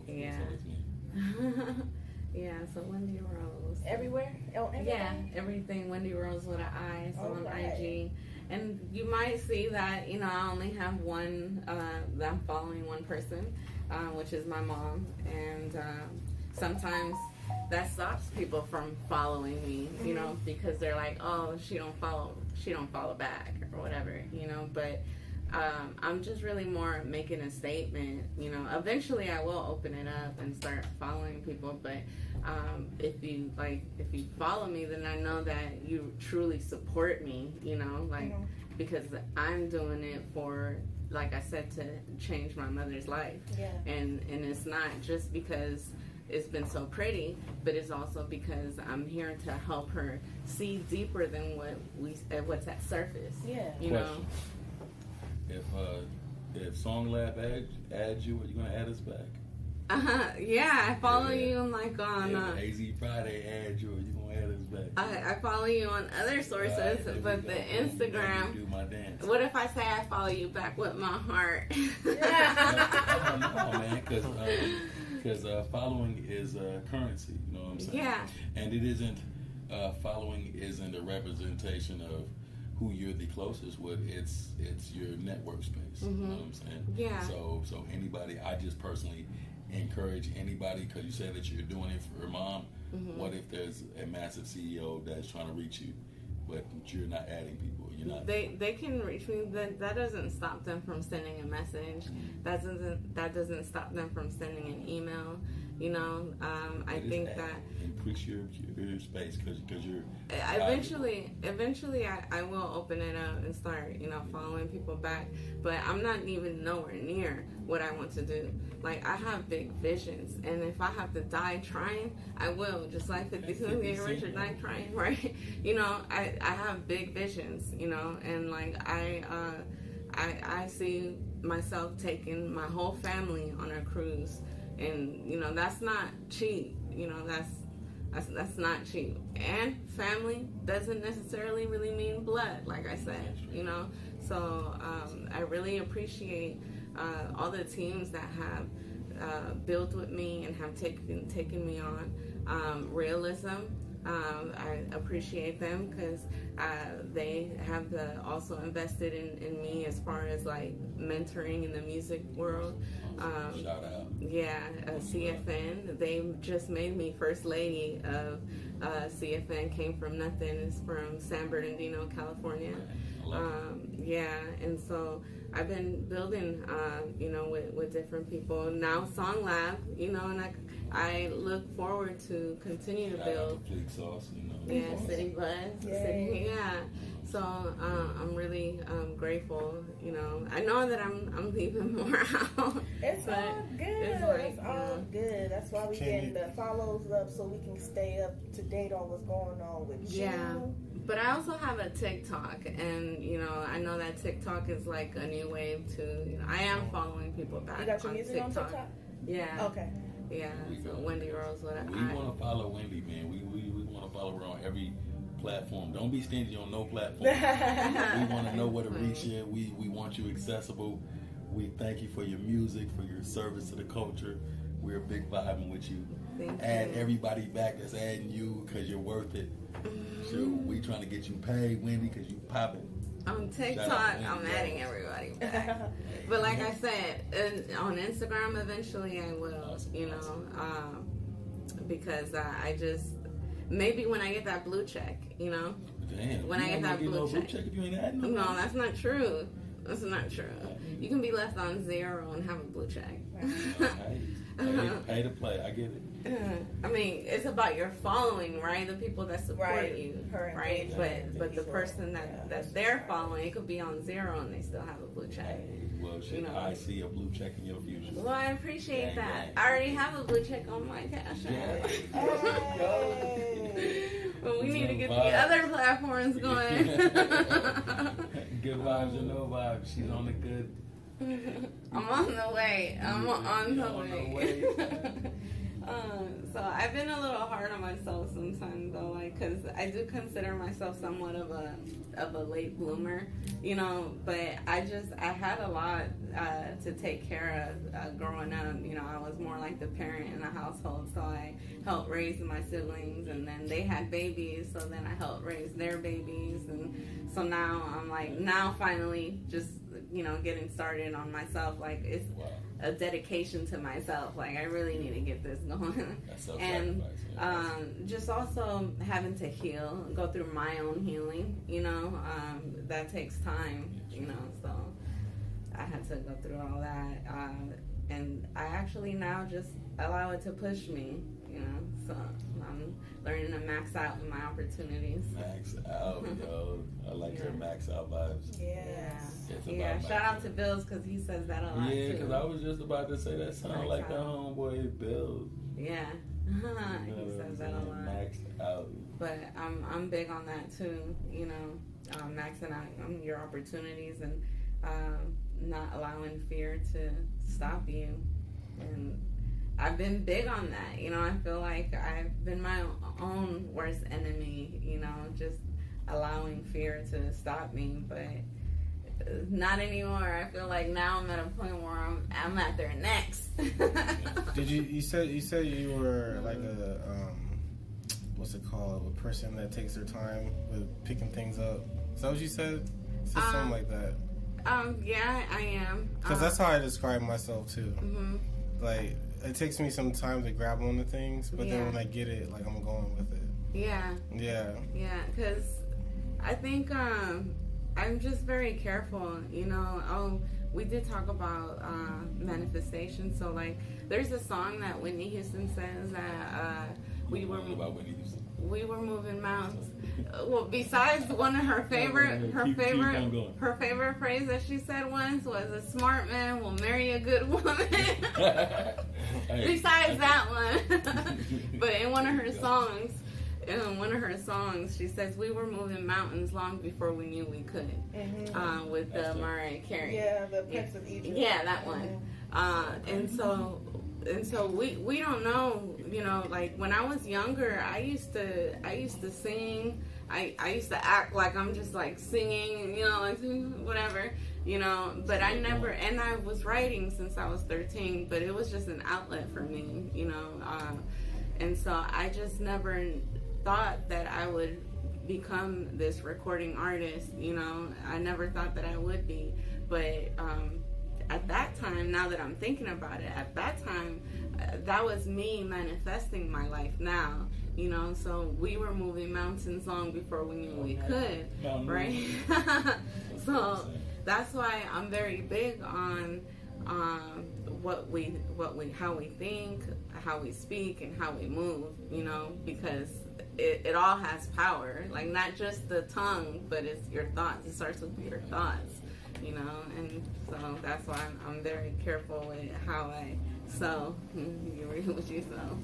Yeah. Yeah, so WendiRose. Everywhere? Oh, yeah, everything WendiRose with an I, so on right. IG. And you might see that, I only have one, that I'm following one person, which is my mom. And sometimes that stops people from following me, because they're like, oh, she don't follow back or whatever, but I'm just really more making a statement, eventually I will open it up and start following people, but if you follow me, then I know that you truly support me, because I'm doing it for, like I said, to change my mother's life. Yeah. And it's not just because it's been so pretty, but it's also because I'm here to help her see deeper than what's at surface. Yeah. Question. If SongLab adds you, are you gonna add us back? Yeah, I follow you on AZ Friday adds you, are you gonna add us back? I follow you on other sources, right, but the Instagram. Do my dance. What if I say I follow you back with my heart? No, man, because following is currency. You know what I'm saying? Yeah. And it isn't. Following isn't a representation of who you're the closest with. It's your network space. You know what I'm saying? Yeah. So anybody, I just personally encourage anybody, because you said that you're doing it for your mom. What if there's a massive CEO that's trying to reach you, but you're not adding people? You're not. They can reach me. That doesn't stop them from sending a message. That doesn't stop them from sending an email. I think that increase your space because you're eventually I will open it up and start following people back, but I'm not even nowhere near what I want to do. Like, I have big visions, and if I have to die trying, I will, just like 50 Cent Richard died trying, right? I have big visions, and like I see myself taking my whole family on a cruise. And that's not cheap. That's not cheap. And family doesn't necessarily really mean blood, like I said. So I really appreciate all the teams that have built with me and have taken me on. Realism. I appreciate them because they have also invested in me as far as like mentoring in the music world. Shout out. Yeah, CFN. They just made me first lady of CFN. Came from nothing. It's from San Bernardino, California. Yeah, and so I've been building, with different people. Now SongLab, and I look forward to continue to build. Yeah, City Buzz. Yeah. So I'm really grateful. I know that I'm leaving more out. It's all good. It's all good. That's why we getting the follows up so we can stay up to date on what's going on with you. Yeah. But I also have a TikTok, and I know that TikTok is like a new wave too. I am following people back. You got your music on TikTok? Yeah. Okay. Yeah. So WendiRose with an We I. want to follow Wendy, man. We want to follow her on every platform. Don't be stingy on no platform. We want to know where to reach you. We want you accessible. We thank you for your music, for your service to the culture. We're big vibing with you. Add everybody back that's adding you because you're worth it. So we trying to get you paid, Wendy, because you popping. On TikTok, I'm adding everybody back. But like I said, on Instagram, eventually I will, because I just, maybe when I get that blue check, Damn. When I get that blue check. If you ain't adding them. No, that's not true. That's not true. You can be left on zero and have a blue check. Pay to play. I get it. I mean, it's about your following, right? The people that support you, right? But the person that they're following, it could be on zero and they still have a blue check. Well, shit, I see a blue check in your future. Well, I appreciate that. I already have a blue check on my Cash App. But we need to get the other platforms going. Good vibes or no vibes. She's on the good. I'm on the way. I'm on the way. So I've been a little hard on myself sometimes, though, like, because I do consider myself somewhat of a late bloomer, you know. But I had a lot to take care of growing up. You know, I was more like the parent in the household, so I helped raise my siblings, and then they had babies, so then I helped raise their babies, and so now I'm like, now finally just, you know, getting started on myself. Like, it's a dedication to myself. Like, I really need to get this going. And just also having to heal, go through my own healing, you know, that takes time, you know, so I had to go through all that. And I actually now just allow it to push me, you know, so I'm learning to max out my opportunities. Max out, yo. I like your max out vibes. Yeah. Shout out to Bills, because he says that a lot. Yeah, because I was just about to say that sound like the homeboy Bills. Yeah. He says that a lot. Max out. But I'm big on that too, you know, maxing out your opportunities and not allowing fear to stop you. And I've been big on that, you know. I feel like I've been my own worst enemy, you know, just allowing fear to stop me. But not anymore. I feel like now I'm at a point where I'm at their necks. Did you said you were like a what's it called? A person that takes their time with picking things up. Is that what you said? You said something like that. Yeah, I am. Because that's how I describe myself too. Mm-hmm. Like, it takes me some time to grab onto things, but then when I get it, like, I'm going with it. Yeah. Because I think I'm just very careful, you know. We did talk about manifestation. So, like, there's a song that Whitney Houston says that we were moving mountains. Well, besides one of her favorite phrase that she said once was, "A smart man will marry a good woman." Besides that one, but in one of her songs, she says, "We were moving mountains long before we knew we could." Mm-hmm. With Mariah Carey. Yeah, the Prince of Egypt. Yeah, that one. Mm-hmm. And so we don't know, you know, like when I was younger, I used to sing. I used to act like I'm just like singing, you know, like whatever, you know, but I never, and I was writing since I was 13, but it was just an outlet for me, you know, and so I just never thought that I would become this recording artist, you know. I never thought that I would be, but at that time, now that I'm thinking about it, at that time, that was me manifesting my life now, you know. So we were moving mountains long before we knew we could, right? So that's why I'm very big on how we think, how we speak, and how we move, you know, because it all has power. Like, not just the tongue, but it's your thoughts. It starts with your thoughts, you know, and so that's why I'm very careful with how I sew. You read what you sew.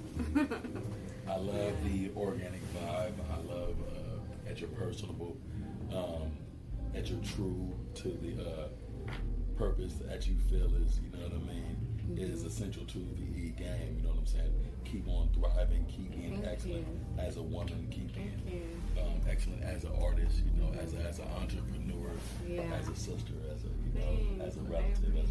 I love the organic vibe. I love that you're personable, that you're true to the purpose that you feel is, you know what I mean, is essential to the game. You know what I'm saying? Keep on thriving, keep being excellent as a woman, keep being excellent as an artist, you know, as an entrepreneur, as a sister, as a relative, as a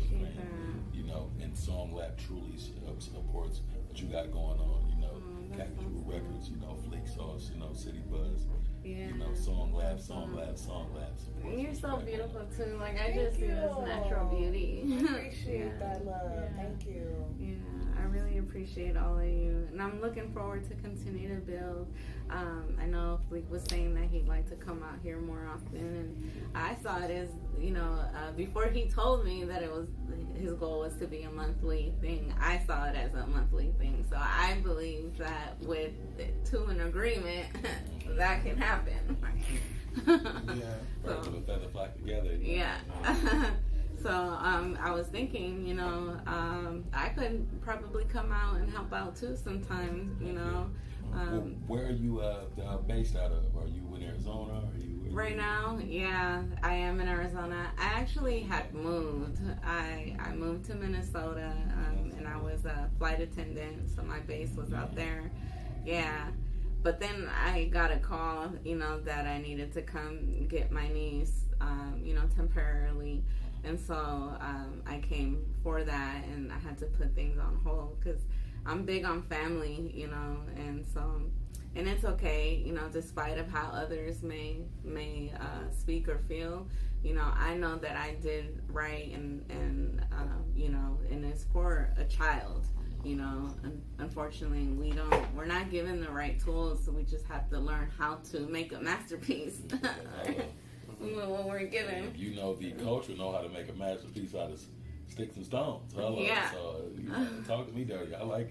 friend, you know. And SongLab truly supports what you got going on, you know. Capital Records, you know, Flake Sauce, you know, City Buzz, you know, SongLab. And you're so beautiful too. Like, I just see this natural beauty. Appreciate that love. Thank you. Yeah, I really appreciate all of you, and I'm looking forward to continue to build. I know Fleek was saying that he'd like to come out here more often, and I saw it as, you know, before he told me that it was his goal was to be a monthly thing, I saw it as a monthly thing. So I believe that with two in agreement, that can happen. Birds of a feather flock together. Yeah. So I was thinking, you know, I could probably come out and help out too sometimes, you know. Where are you based out of? Are you in Arizona? Right now, yeah, I am in Arizona. I actually had moved. I moved to Minnesota, and and I was a flight attendant, so my base was out there. Yeah. But then I got a call, that I needed to come get my niece, temporarily. And so I came for that, and I had to put things on hold because I'm big on family, and so, and it's okay, despite of how others may speak or feel, I know that I did right, and it's for a child. Unfortunately, we're not given the right tools, so we just have to learn how to make a masterpiece. What we're given. The culture know how to make a masterpiece out of sticks and stones. Hello. Yeah. So, talk to me dirty. I like,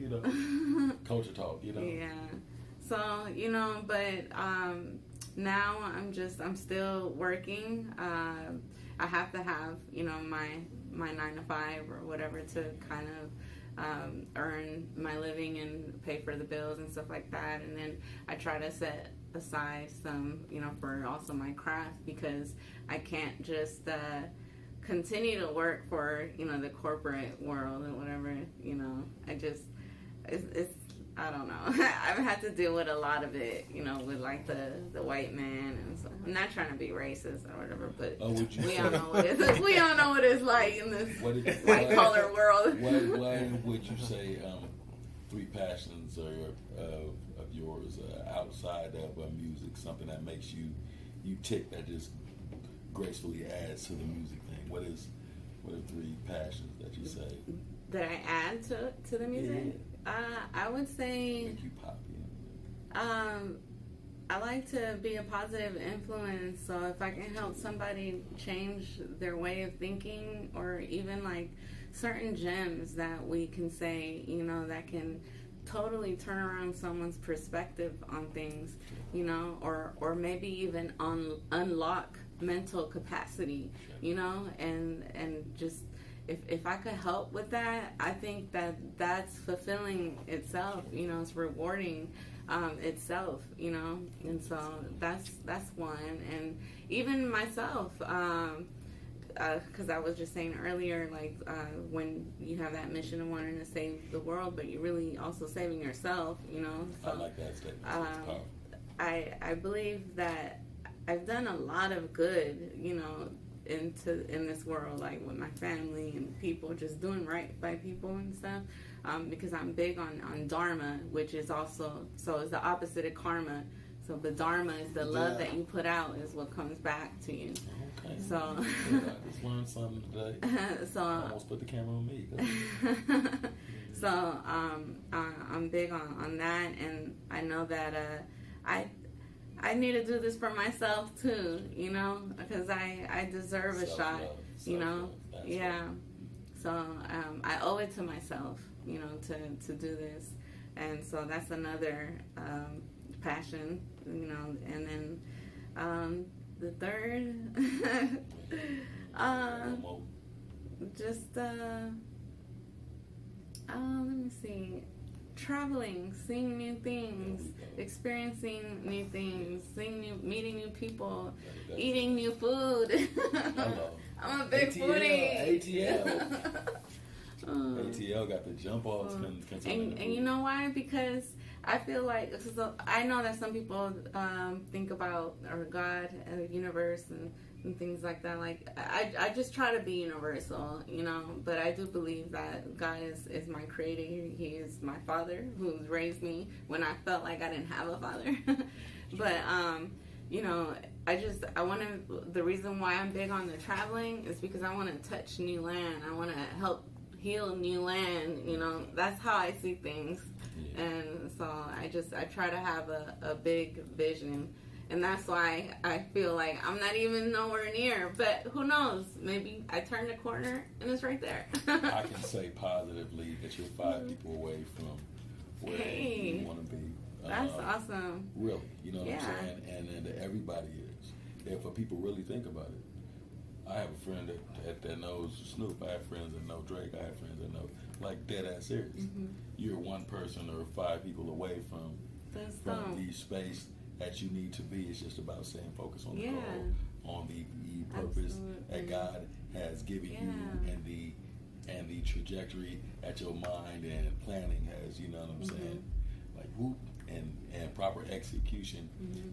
culture talk, Yeah. So, but now I'm still working. I have to have, my 9 to 5 or whatever to kind of earn my living and pay for the bills and stuff like that. And then I try to set aside some, for also my craft, because I can't just continue to work for, the corporate world and whatever, I don't know. I've had to deal with a lot of it, with like the white man, and so I'm not trying to be racist or whatever, but we all know what it is. We all know what it's like in this white collar world. Why would you say 3 passions of yours outside of music, something that makes you tick, that just gracefully adds to the music thing? What are 3 passions that you say that I add to the music? Yeah. I would say make you pop, I like to be a positive influence. So if I can help somebody change their way of thinking, or even like certain gems that we can say, that can totally turn around someone's perspective on things, or maybe even unlock mental capacity, and just if I could help with that, I think that's fulfilling itself, it's rewarding itself, and so that's one. And even myself, because I was just saying earlier, like when you have that mission of wanting to save the world, but you're really also saving yourself, so, I like that statement. I believe that I've done a lot of good, in this world, like with my family and people, just doing right by people and stuff, because I'm big on dharma, which is also, so it's the opposite of karma. So the dharma is the love that you put out is what comes back to you. Okay. So I just learned something today. So I almost put the camera on me. So I'm big on that, and I know that I need to do this for myself too, because I deserve a shot, yeah. So I owe it to myself, to do this, and so that's another passion, and then the third, just let me see. Traveling, seeing new things, experiencing new things, meeting new people, eating new food. I'm a big foodie. ATL got the jump offs. And you know why? Because I feel like, I know that some people think about or God and the universe and things like that. Like I just try to be universal, but I do believe that God is my creator. He is my father who's raised me when I felt like I didn't have a father. But I want to, the reason why I'm big on the traveling is because I want to touch new land. I want to help heal new land, that's how I see things. Yeah. And so I try to have a big vision. And that's why I feel like I'm not even nowhere near. But who knows? Maybe I turn the corner and it's right there. I can say positively that you're 5 people away from where you want to be. That's awesome. Really. You know what I'm saying? And everybody is. If people really think about it. I have a friend that knows Snoop. I have friends that know Drake. I have friends that know, like, dead ass serious. Mm-hmm. You're 1 person or 5 people away from the space that you need to be. It's just about staying focused on the goal, on the purpose that God has given you, and the and the trajectory that your mind and planning has, you know what I'm saying? Like whoop, and proper execution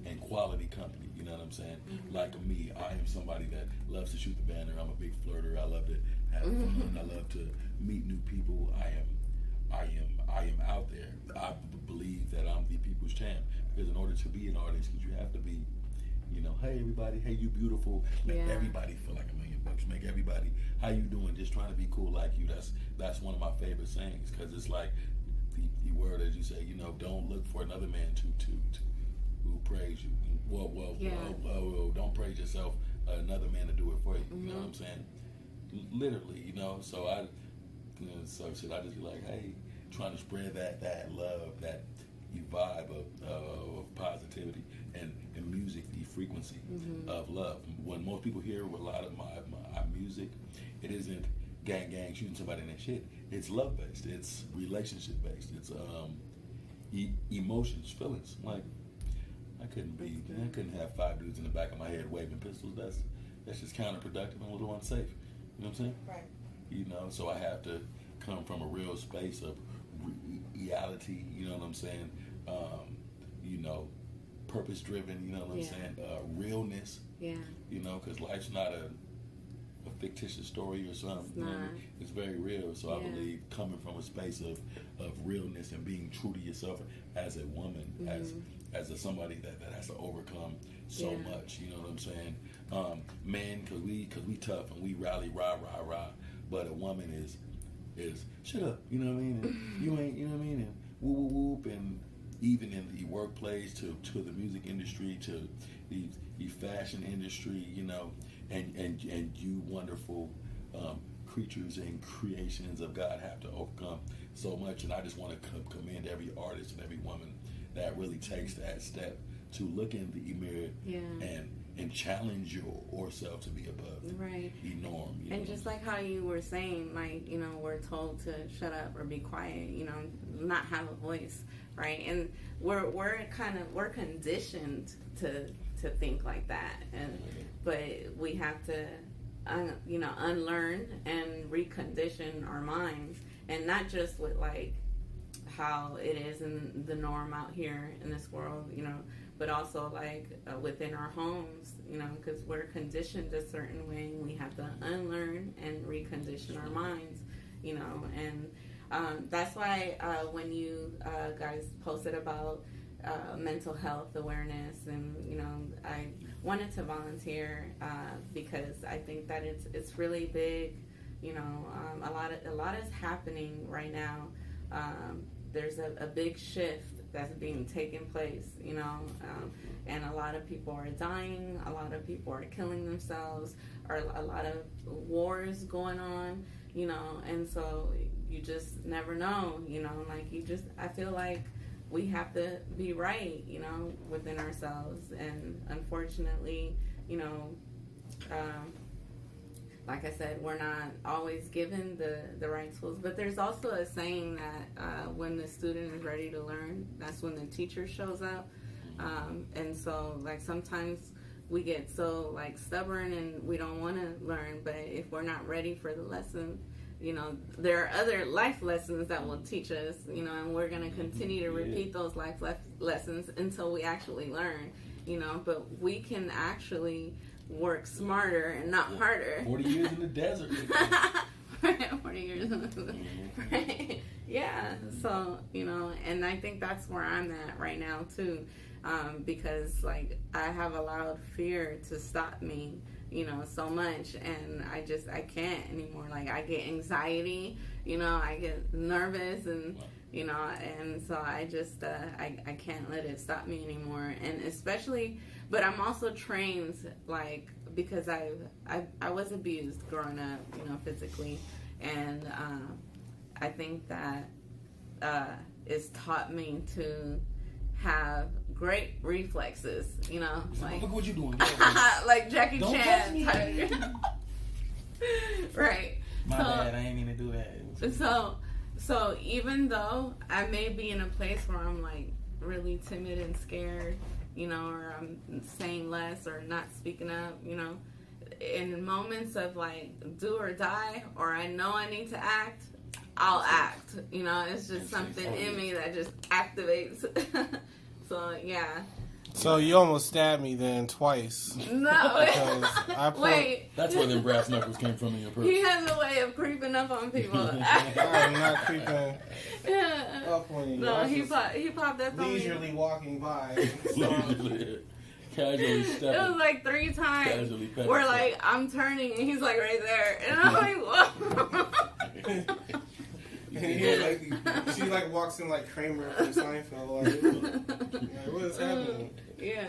and quality company, you know what I'm saying? Like me, I am somebody that loves to shoot the banner. I'm a big flirter. I love to have fun. I love to meet new people. I am out there. I believe that I'm the people's champ, because in order to be an artist, you have to be, you know, hey everybody, hey you beautiful, make everybody feel like $1 million. Make everybody, how you doing? Just trying to be cool like you. That's one of my favorite sayings, because it's like the word, as you say, you know, don't look for another man to praise you. Well, don't praise yourself. Another man to do it for you. You know what I'm saying? Literally, you know. So should I just be like, hey, trying to spread that love, that vibe of positivity and music, the frequency of love. When most people hear a lot of my music, it isn't gang shooting somebody in their shit. It's love based. It's relationship based. It's emotions, feelings. Like I couldn't have 5 dudes in the back of my head waving pistols. That's just counterproductive and a little unsafe. You know what I'm saying? Right. You know, so I have to come from a real space of reality. You know what I'm saying? You know, purpose driven. You know what I'm saying? Realness. Yeah. You know, because life's not a fictitious story or something. You know, it's very real. So I believe coming from a space of realness and being true to yourself as a woman, as somebody that has to overcome so much. You know what I'm saying? Men, because we tough and we rally, rah. But a woman is shut up. You know what I mean? And you ain't. You know what I mean? And whoop. And even in the workplace, to the music industry, to the fashion industry, you know, and you wonderful creatures and creations of God have to overcome so much. And I just want to commend every artist and every woman that really takes that step to look in the mirror and challenge yourself to be above the norm. You and know? Just like how you were saying, like, you know, we're told to shut up or be quiet, you know, not have a voice, right? And we're conditioned to think like that, but we have to unlearn and recondition our minds, and not just with like how it is in the norm out here in this world, you know, but also like within our homes, you know, because we're conditioned a certain way. We have to unlearn and recondition our minds, you know, and that's why when you guys posted about mental health awareness, and you know, I wanted to volunteer because I think that it's really big. You know, a lot is happening right now. There's a big shift that's being taken place, you know, and a lot of people are dying, a lot of people are killing themselves, or a lot of wars going on, you know, and so you just never know, you know, like I feel like we have to be right, you know, within ourselves, and unfortunately, you know, like I said, we're not always given the right tools. But there's also a saying that when the student is ready to learn, that's when the teacher shows up. And so, like, sometimes we get so, like, stubborn and we don't want to learn. But if we're not ready for the lesson, you know, there are other life lessons that will teach us, you know, and we're going to continue to repeat those life lessons until we actually learn, you know. But we can actually work smarter and not harder. 40 years in the desert. 40 years in the desert. Right. Yeah. So, you know, and I think that's where I'm at right now too. Because like I have allowed fear to stop me, you know, so much, and I can't anymore. Like I get anxiety, you know, I get nervous, and you know, and so I just I can't let it stop me anymore. And especially, but I'm also trained, like, because I was abused growing up, you know, physically, and I think that it's taught me to have great reflexes, you know, like look what you doing, like Jackie Don't Chan type. Right. My bad, I ain't mean to do that. So even though I may be in a place where I'm like really timid and scared, you know, or I'm saying less or not speaking up, you know, in moments of like do or die, or I know I need to act, I'll act. You know, it's just something in me that just activates. So yeah. So you almost stabbed me then twice. No. Wait. That's where them brass knuckles came from in your purse. He has a way of creeping up on people. I'm not creeping up on you. No, he popped up on me. Leisurely walking by. Casually stepping. It was like 3 times where like I'm turning and he's like right there, and I'm like, whoa. She like walks in like Kramer from Seinfeld. Like, what is happening? Yeah,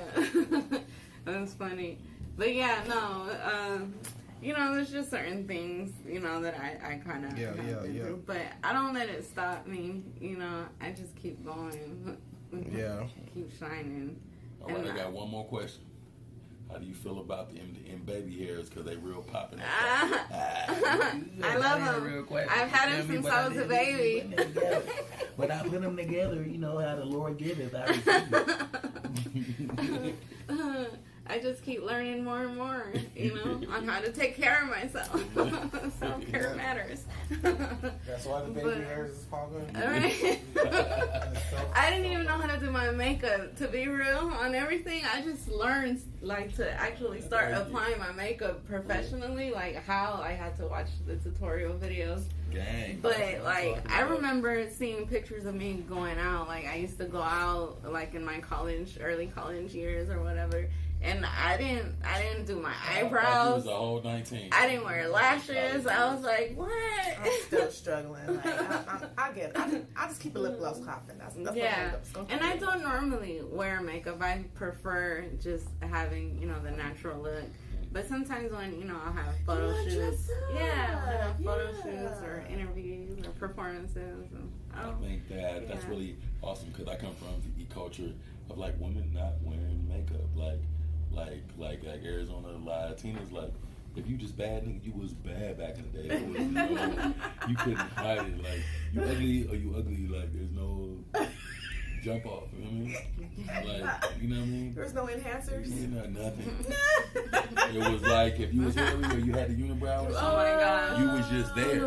that's funny. But yeah, no, you know, there's just certain things, you know, that I kind of do. But I don't let it stop me. You know, I just keep going. Yeah. Keep shining. All right, I got one more question. How do you feel about the baby hairs? Because they real popping. I love them. I've had them since I was a baby. But I put them together, you know, how the Lord giveth, I receive it. I just keep learning more and more, you know, on how to take care of myself. Self-care matters. That's why the baby hairs is popping. Right. I didn't even know how to do my makeup. To be real, on everything, I just learned like to actually start applying my makeup professionally, like how I had to watch the tutorial videos. Dang. But like I remember seeing pictures of me going out. Like I used to go out like in my early college years or whatever. And I didn't do my eyebrows. A whole 19. I didn't wear lashes. I was like, what? I'm still struggling. Like, I get it. I just keep a lip gloss popping. That's yeah. And I don't normally wear makeup. I prefer just having, you know, the natural look. But sometimes when, you know, I'll have photo shoots. Yeah, I'll have photo shoots or interviews or performances. I think that's really awesome because I come from the culture of like women not wearing makeup. Like Arizona Latinas, like if you just bad nigga, you was bad back in the day. You couldn't hide it. Like you ugly or you ugly. Like there's no jump off. You know what I mean? Like you know what I mean? There's no enhancers. You know nothing. It was like if you was hairy or you had a unibrow. Or something, oh my god, you was just there.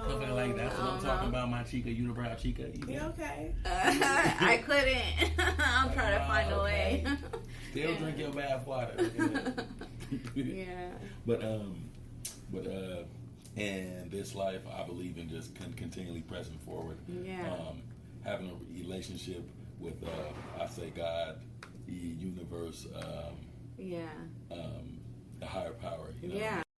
Something like that's what I'm talking about. My chica, unibrow chica. You okay? I couldn't. I'll try to find a way. Still drink your bath water. Yeah. But in this life, I believe in just continually pressing forward. Yeah. Having a relationship with, I say God, the universe, Yeah. the higher power. You know? Yeah.